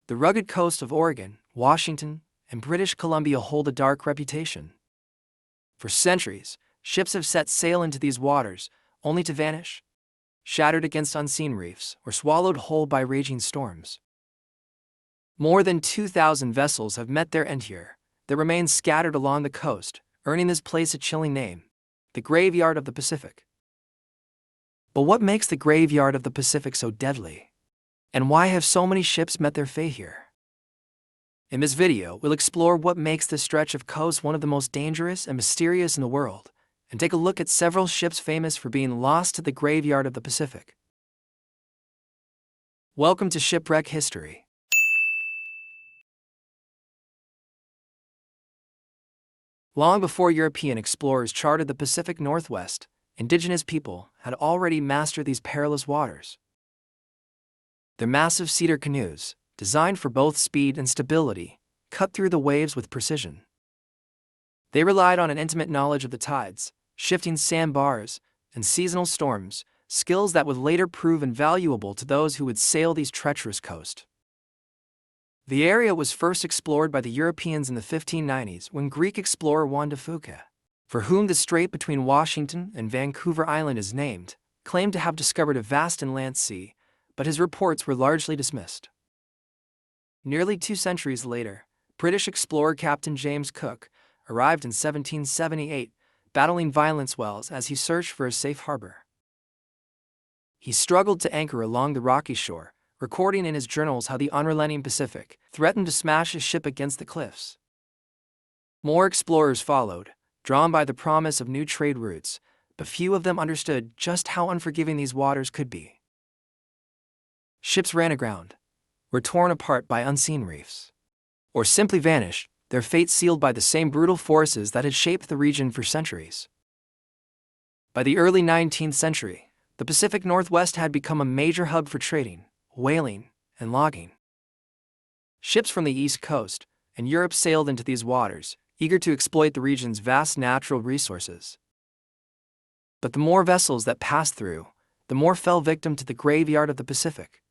The rugged coast of Oregon, Washington, and British Columbia hold a dark reputation. For centuries, ships have set sail into these waters, only to vanish, shattered against unseen reefs, or swallowed whole by raging storms. More than 2,000 vessels have met their end here. They remain scattered along the coast, earning this place a chilling name, the Graveyard of the Pacific. But what makes the Graveyard of the Pacific so deadly? And why have so many ships met their fate here? In this video, we'll explore what makes this stretch of coast one of the most dangerous and mysterious in the world, and take a look at several ships famous for being lost to the Graveyard of the Pacific. Welcome to Shipwreck History. Long before European explorers charted the Pacific Northwest, indigenous people had already mastered these perilous waters. Their massive cedar canoes, designed for both speed and stability, cut through the waves with precision. They relied on an intimate knowledge of the tides, shifting sandbars, and seasonal storms, skills that would later prove invaluable to those who would sail these treacherous coasts. The area was first explored by the Europeans in the 1590s when Greek explorer Juan de Fuca, for whom the strait between Washington and Vancouver Island is named, claimed to have discovered a vast inland sea, but his reports were largely dismissed. Nearly 2 centuries later, British explorer Captain James Cook arrived in 1778, battling violent swells as he searched for a safe harbor. He struggled to anchor along the rocky shore, recording in his journals how the unrelenting Pacific threatened to smash his ship against the cliffs. More explorers followed, drawn by the promise of new trade routes, but few of them understood just how unforgiving these waters could be. Ships ran aground, were torn apart by unseen reefs, or simply vanished, their fate sealed by the same brutal forces that had shaped the region for centuries. By the early 19th century, the Pacific Northwest had become a major hub for trading, whaling, and logging. Ships from the East Coast and Europe sailed into these waters, eager to exploit the region's vast natural resources. But the more vessels that passed through, the more fell victim to the Graveyard of the Pacific.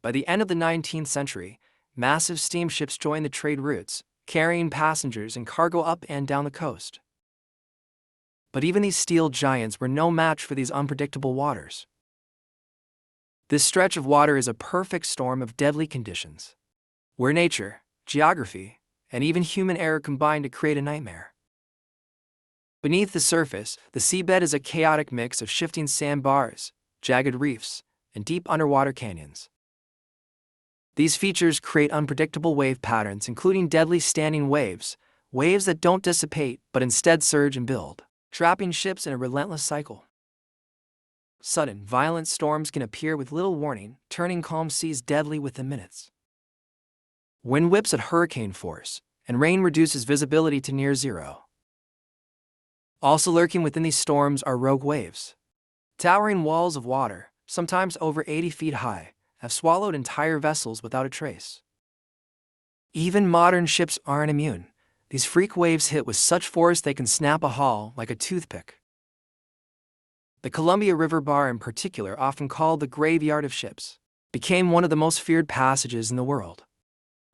By the end of the 19th century, massive steamships joined the trade routes, carrying passengers and cargo up and down the coast. But even these steel giants were no match for these unpredictable waters. This stretch of water is a perfect storm of deadly conditions, where nature, geography, and even human error combine to create a nightmare. Beneath the surface, the seabed is a chaotic mix of shifting sandbars, jagged reefs, and deep underwater canyons. These features create unpredictable wave patterns, including deadly standing waves, waves that don't dissipate but instead surge and build, trapping ships in a relentless cycle. Sudden, violent storms can appear with little warning, turning calm seas deadly within minutes. Wind whips at hurricane force, and rain reduces visibility to near zero. Also lurking within these storms are rogue waves. Towering walls of water, sometimes over 80 feet high, have swallowed entire vessels without a trace. Even modern ships aren't immune. These freak waves hit with such force they can snap a hull like a toothpick. The Columbia River Bar, in particular, often called the Graveyard of Ships, became one of the most feared passages in the world.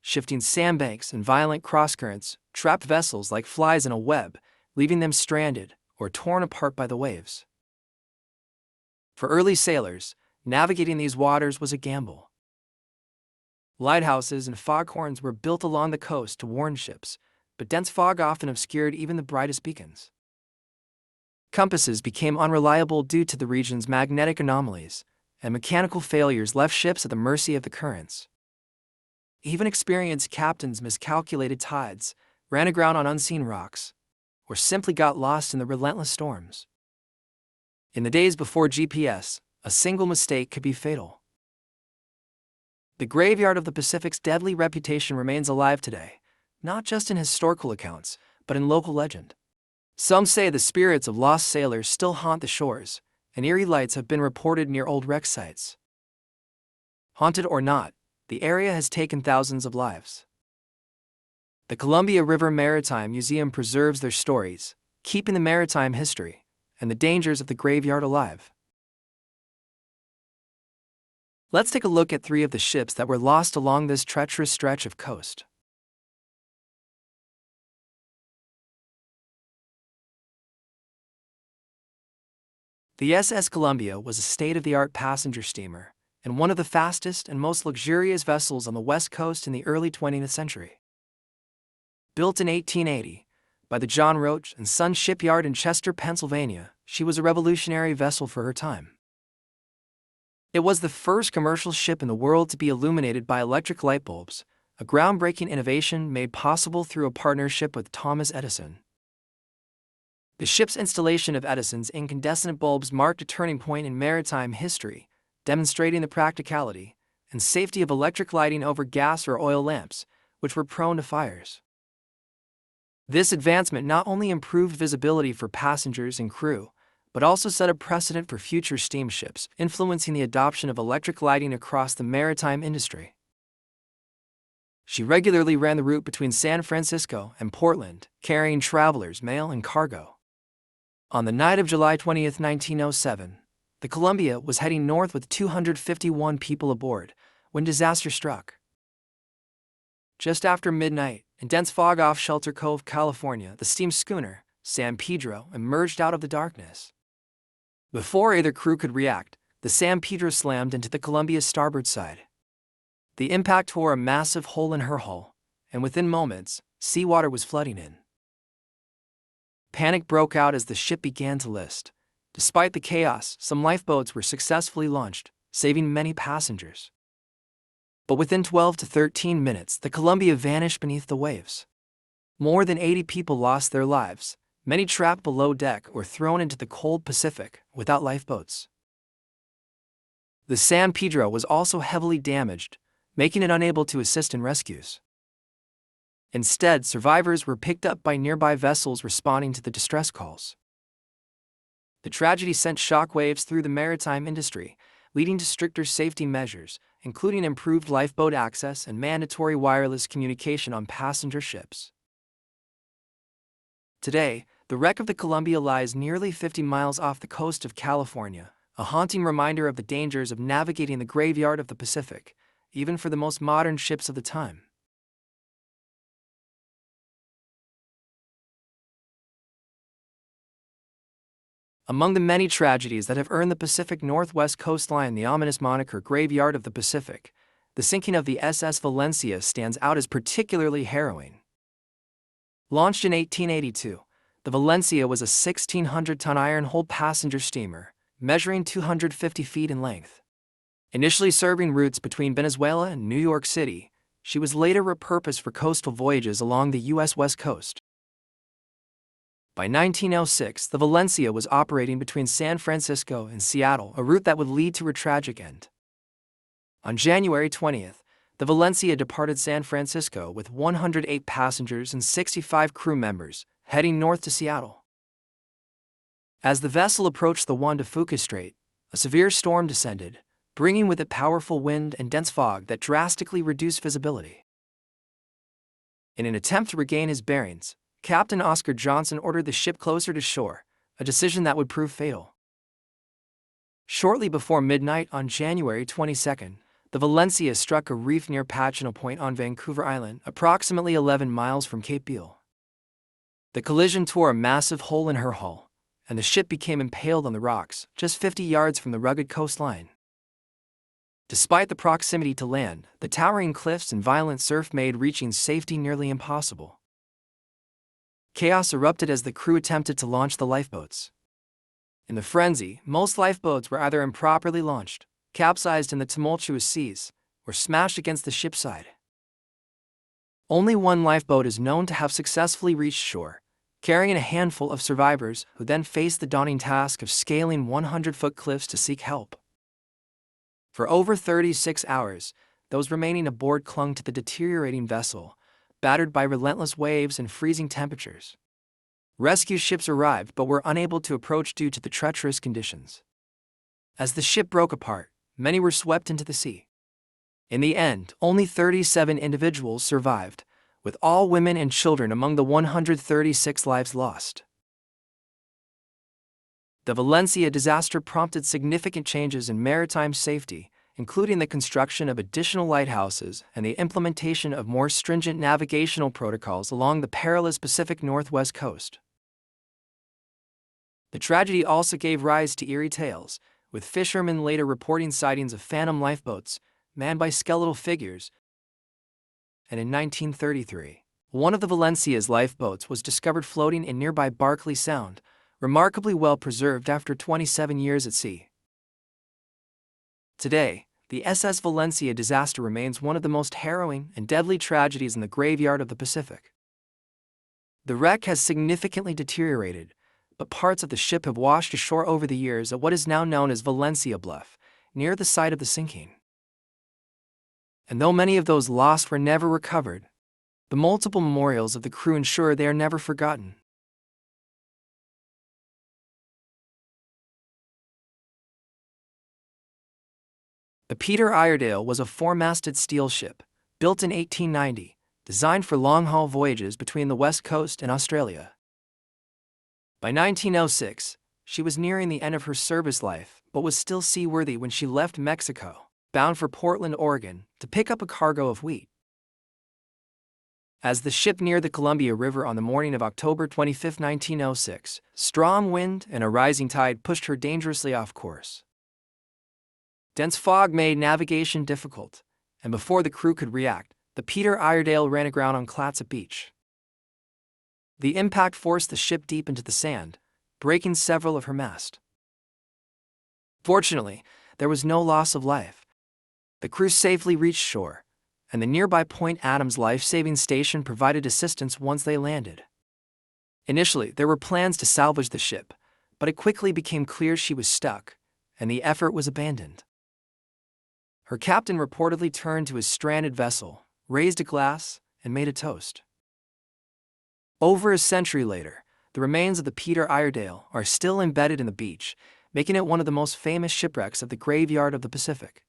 Shifting sandbanks and violent crosscurrents trapped vessels like flies in a web, leaving them stranded or torn apart by the waves. For early sailors, navigating these waters was a gamble. Lighthouses and foghorns were built along the coast to warn ships, but dense fog often obscured even the brightest beacons. Compasses became unreliable due to the region's magnetic anomalies, and mechanical failures left ships at the mercy of the currents. Even experienced captains miscalculated tides, ran aground on unseen rocks, or simply got lost in the relentless storms. In the days before GPS, a single mistake could be fatal. The Graveyard of the Pacific's deadly reputation remains alive today, not just in historical accounts, but in local legend. Some say the spirits of lost sailors still haunt the shores, and eerie lights have been reported near old wreck sites. Haunted or not, the area has taken thousands of lives. The Columbia River Maritime Museum preserves their stories, keeping the maritime history and the dangers of the graveyard alive. Let's take a look at 3 of the ships that were lost along this treacherous stretch of coast. The SS Columbia was a state-of-the-art passenger steamer and one of the fastest and most luxurious vessels on the West Coast in the early 20th century. Built in 1880 by the John Roach and Son Shipyard in Chester, Pennsylvania, she was a revolutionary vessel for her time. It was the first commercial ship in the world to be illuminated by electric light bulbs, a groundbreaking innovation made possible through a partnership with Thomas Edison. The ship's installation of Edison's incandescent bulbs marked a turning point in maritime history, demonstrating the practicality and safety of electric lighting over gas or oil lamps, which were prone to fires. This advancement not only improved visibility for passengers and crew, but also set a precedent for future steamships, influencing the adoption of electric lighting across the maritime industry. She regularly ran the route between San Francisco and Portland, carrying travelers, mail, and cargo. On the night of July 20, 1907, the Columbia was heading north with 251 people aboard when disaster struck. Just after midnight, in dense fog off Shelter Cove, California, the steam schooner, San Pedro, emerged out of the darkness. Before either crew could react, the San Pedro slammed into the Columbia's starboard side. The impact tore a massive hole in her hull, and within moments, seawater was flooding in. Panic broke out as the ship began to list. Despite the chaos, some lifeboats were successfully launched, saving many passengers. But within 12 to 13 minutes, the Columbia vanished beneath the waves. More than 80 people lost their lives, many trapped below deck or thrown into the cold Pacific without lifeboats. The San Pedro was also heavily damaged, making it unable to assist in rescues. Instead, survivors were picked up by nearby vessels responding to the distress calls. The tragedy sent shockwaves through the maritime industry, leading to stricter safety measures, including improved lifeboat access and mandatory wireless communication on passenger ships. Today, the wreck of the Columbia lies nearly 50 miles off the coast of California, a haunting reminder of the dangers of navigating the graveyard of the Pacific, even for the most modern ships of the time. Among the many tragedies that have earned the Pacific Northwest coastline the ominous moniker Graveyard of the Pacific, the sinking of the SS Valencia stands out as particularly harrowing. Launched in 1882, the Valencia was a 1,600-ton iron-hulled passenger steamer, measuring 250 feet in length. Initially serving routes between Venezuela and New York City, she was later repurposed for coastal voyages along the U.S. West Coast. By 1906, the Valencia was operating between San Francisco and Seattle, a route that would lead to a tragic end. On January 20th, the Valencia departed San Francisco with 108 passengers and 65 crew members, heading north to Seattle. As the vessel approached the Juan de Fuca Strait, a severe storm descended, bringing with it powerful wind and dense fog that drastically reduced visibility. In an attempt to regain his bearings, Captain Oscar Johnson ordered the ship closer to shore, a decision that would prove fatal. Shortly before midnight on January 22nd, the Valencia struck a reef near Pachineau Point on Vancouver Island, approximately 11 miles from Cape Beale. The collision tore a massive hole in her hull, and the ship became impaled on the rocks, just 50 yards from the rugged coastline. Despite the proximity to land, the towering cliffs and violent surf made reaching safety nearly impossible. Chaos erupted as the crew attempted to launch the lifeboats. In the frenzy, most lifeboats were either improperly launched, capsized in the tumultuous seas, or smashed against the ship's side. Only one lifeboat is known to have successfully reached shore, carrying a handful of survivors who then faced the daunting task of scaling 100-foot cliffs to seek help. For over 36 hours, those remaining aboard clung to the deteriorating vessel, battered by relentless waves and freezing temperatures. Rescue ships arrived but were unable to approach due to the treacherous conditions. As the ship broke apart, many were swept into the sea. In the end, only 37 individuals survived, with all women and children among the 136 lives lost. The Valencia disaster prompted significant changes in maritime safety, including the construction of additional lighthouses and the implementation of more stringent navigational protocols along the perilous Pacific Northwest coast. The tragedy also gave rise to eerie tales, with fishermen later reporting sightings of phantom lifeboats manned by skeletal figures. And in 1933, one of the Valencia's lifeboats was discovered floating in nearby Berkeley Sound, remarkably well preserved after 27 years at sea. Today, the SS Valencia disaster remains one of the most harrowing and deadly tragedies in the graveyard of the Pacific. The wreck has significantly deteriorated, but parts of the ship have washed ashore over the years at what is now known as Valencia Bluff, near the site of the sinking. And though many of those lost were never recovered, the multiple memorials of the crew ensure they are never forgotten. The Peter Iredale was a four-masted steel ship, built in 1890, designed for long-haul voyages between the West Coast and Australia. By 1906, she was nearing the end of her service life, but was still seaworthy when she left Mexico, bound for Portland, Oregon, to pick up a cargo of wheat. As the ship neared the Columbia River on the morning of October 25, 1906, strong wind and a rising tide pushed her dangerously off course. Dense fog made navigation difficult, and before the crew could react, the Peter Iredale ran aground on Clatsop Beach. The impact forced the ship deep into the sand, breaking several of her masts. Fortunately, there was no loss of life. The crew safely reached shore, and the nearby Point Adams life-saving station provided assistance once they landed. Initially, there were plans to salvage the ship, but it quickly became clear she was stuck, and the effort was abandoned. Her captain reportedly turned to his stranded vessel, raised a glass, and made a toast. Over a century later, the remains of the Peter Iredale are still embedded in the beach, making it one of the most famous shipwrecks of the graveyard of the Pacific.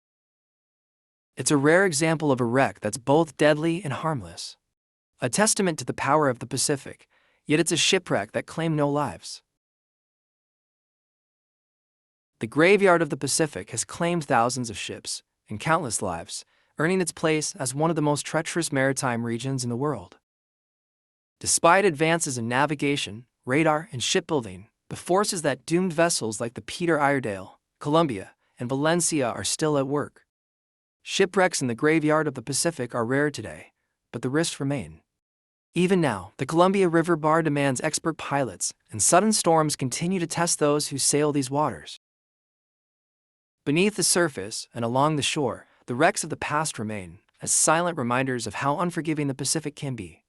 It's a rare example of a wreck that's both deadly and harmless. A testament to the power of the Pacific, yet it's a shipwreck that claimed no lives. The graveyard of the Pacific has claimed thousands of ships and countless lives, earning its place as one of the most treacherous maritime regions in the world. Despite advances in navigation, radar, and shipbuilding, the forces that doomed vessels like the Peter Iredale, Columbia, and Valencia are still at work. Shipwrecks in the graveyard of the Pacific are rare today, but the risks remain. Even now, the Columbia River bar demands expert pilots, and sudden storms continue to test those who sail these waters. Beneath the surface and along the shore, the wrecks of the past remain, as silent reminders of how unforgiving the Pacific can be.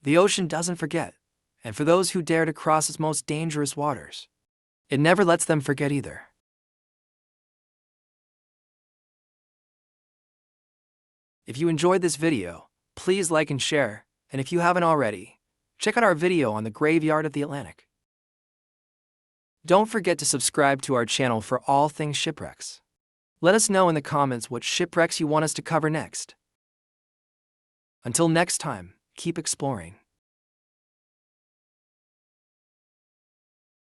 The ocean doesn't forget, and for those who dare to cross its most dangerous waters, it never lets them forget either. If you enjoyed this video, please like and share, and if you haven't already, check out our video on the graveyard of the Atlantic. Don't forget to subscribe to our channel for all things shipwrecks. Let us know in the comments what shipwrecks you want us to cover next. Until next time, keep exploring.